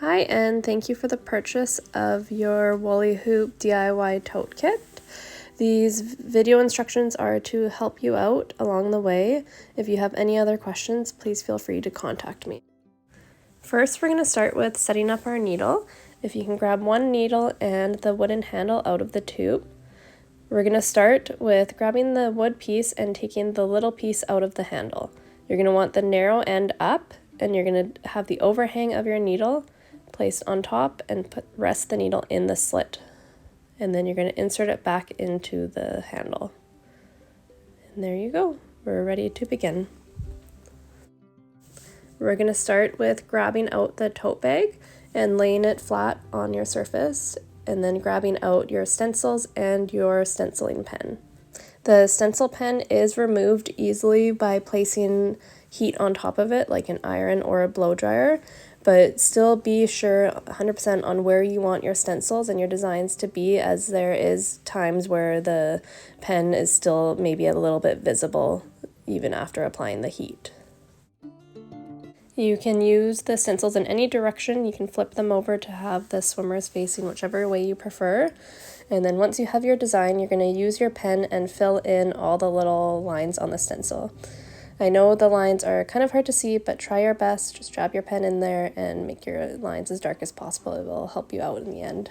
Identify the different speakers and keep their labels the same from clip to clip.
Speaker 1: Hi, and thank you for the purchase of your Woolly Hoop DIY tote kit. These video instructions are to help you out along the way. If you have any other questions, please feel free to contact me. First, we're going to start with setting up our needle. If you can grab one needle and the wooden handle out of the tube. We're going to start with grabbing the wood piece and taking the little piece out of the handle. You're going to want the narrow end up, and you're going to have the overhang of your needle placed on top and rest the needle in the slit. And then you're going to insert it back into the handle. And there you go. We're ready to begin. We're going to start with grabbing out the tote bag and laying it flat on your surface, and then grabbing out your stencils and your stenciling pen. The stencil pen is removed easily by placing heat on top of it, like an iron or a blow dryer, but still be sure 100% on where you want your stencils and your designs to be, as there is times where the pen is still maybe a little bit visible even after applying the heat. You can use the stencils in any direction. You can flip them over to have the swimmers facing whichever way you prefer. And then once you have your design, you're going to use your pen and fill in all the little lines on the stencil. I know the lines are kind of hard to see, but try your best. Just drop your pen in there and make your lines as dark as possible. It will help you out in the end.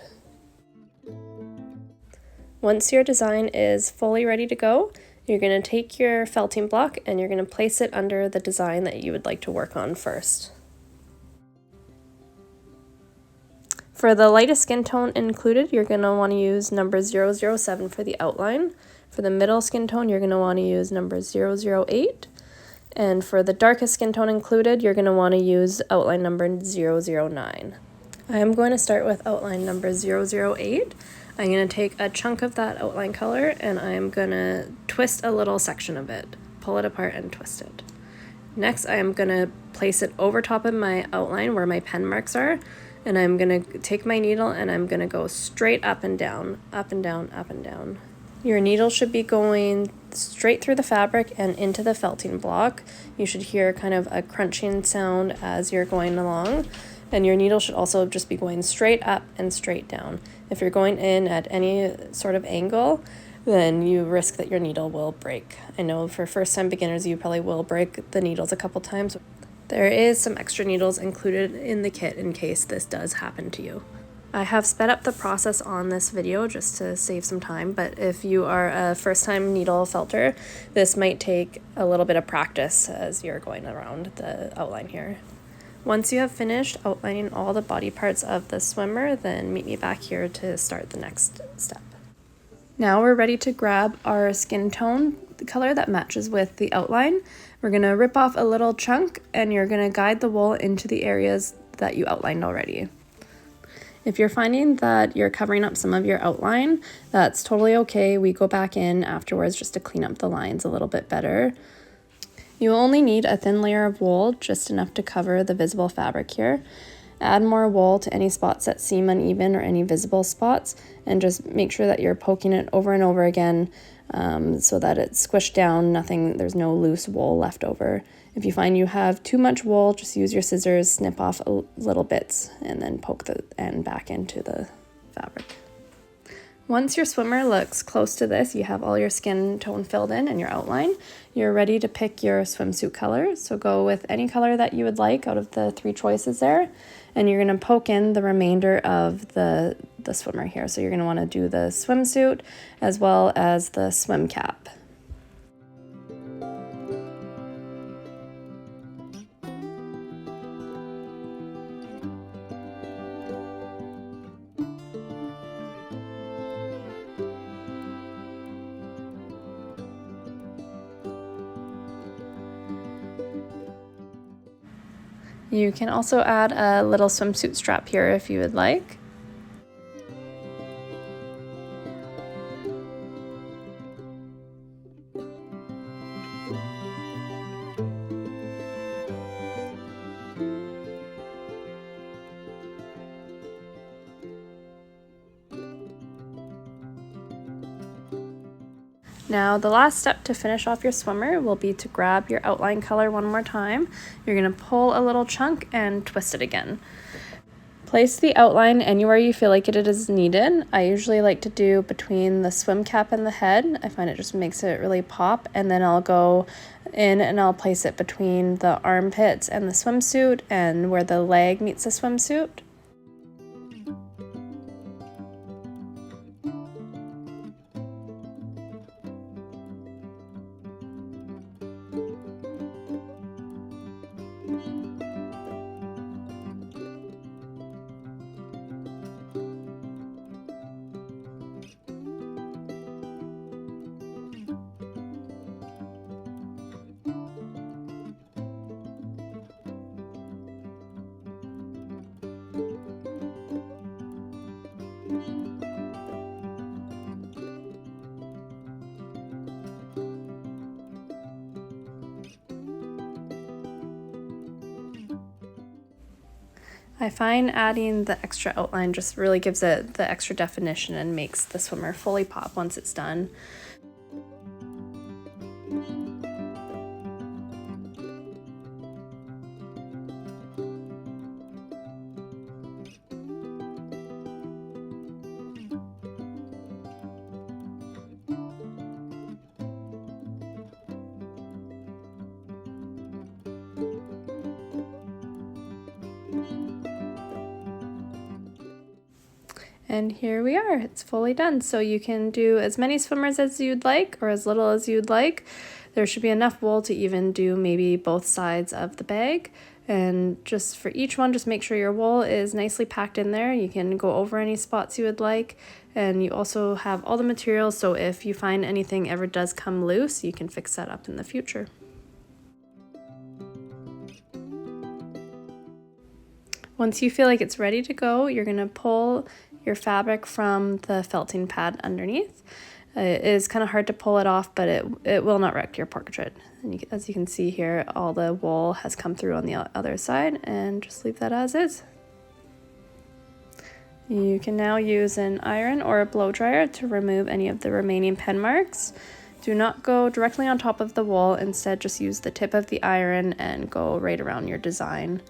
Speaker 1: Once your design is fully ready to go, you're going to take your felting block and you're going to place it under the design that you would like to work on first. For the lightest skin tone included, you're going to want to use number 007 for the outline. For the middle skin tone, you're going to want to use number 008. And for the darkest skin tone included, you're going to want to use outline number 009. I am going to start with outline number 008. I'm going to take a chunk of that outline color and I'm going to twist a little section of it. Pull it apart and twist it. Next, I am going to place it over top of my outline where my pen marks are, and I'm going to take my needle and I'm going to go straight up and down, up and down, up and down. Your needle should be going straight through the fabric and into the felting block. You should hear kind of a crunching sound as you're going along. And your needle should also just be going straight up and straight down. If you're going in at any sort of angle, then you risk that your needle will break. I know for first-time beginners, you probably will break the needles a couple times. There is some extra needles included in the kit in case this does happen to you. I have sped up the process on this video just to save some time, but if you are a first-time needle felter, this might take a little bit of practice as you're going around the outline here. Once you have finished outlining all the body parts of the swimmer, then meet me back here to start the next step. Now we're ready to grab our skin tone color that matches with the outline. We're going to rip off a little chunk and you're going to guide the wool into the areas that you outlined already. If you're finding that you're covering up some of your outline, that's totally okay. We go back in afterwards just to clean up the lines a little bit better. You only need a thin layer of wool, just enough to cover the visible fabric here. Add more wool to any spots that seem uneven or any visible spots, and just make sure that you're poking it over and over again so that it's squished down, there's no loose wool left over. If you find you have too much wool, just use your scissors, snip off little bits, and then poke the end back into the fabric. Once your swimmer looks close to this, you have all your skin tone filled in and your outline, you're ready to pick your swimsuit color. So go with any color that you would like out of the 3 choices there, and you're going to poke in the remainder of the swimmer here. So you're going to want to do the swimsuit as well as the swim cap. You can also add a little swimsuit strap here if you would like. Now the last step to finish off your swimmer will be to grab your outline color one more time. You're going to pull a little chunk and twist it again. Place the outline anywhere you feel like it is needed. I usually like to do between the swim cap and the head. I find it just makes it really pop, and then I'll go in and I'll place it between the armpits and the swimsuit and where the leg meets the swimsuit. I find adding the extra outline just really gives it the extra definition and makes the swimmer fully pop once it's done. And here we are, it's fully done. So you can do as many swimmers as you'd like or as little as you'd like. There should be enough wool to even do maybe both sides of the bag. And just for each one, just make sure your wool is nicely packed in there. You can go over any spots you would like. And you also have all the materials, so if you find anything ever does come loose, you can fix that up in the future. Once you feel like it's ready to go, you're going to pull your fabric from the felting pad underneath. It is kind of hard to pull it off, but it will not wreck your portrait. And as you can see here, all the wool has come through on the other side, and just leave that as is. You can now use an iron or a blow dryer to remove any of the remaining pen marks. Do not go directly on top of the wool, instead just use the tip of the iron and go right around your design.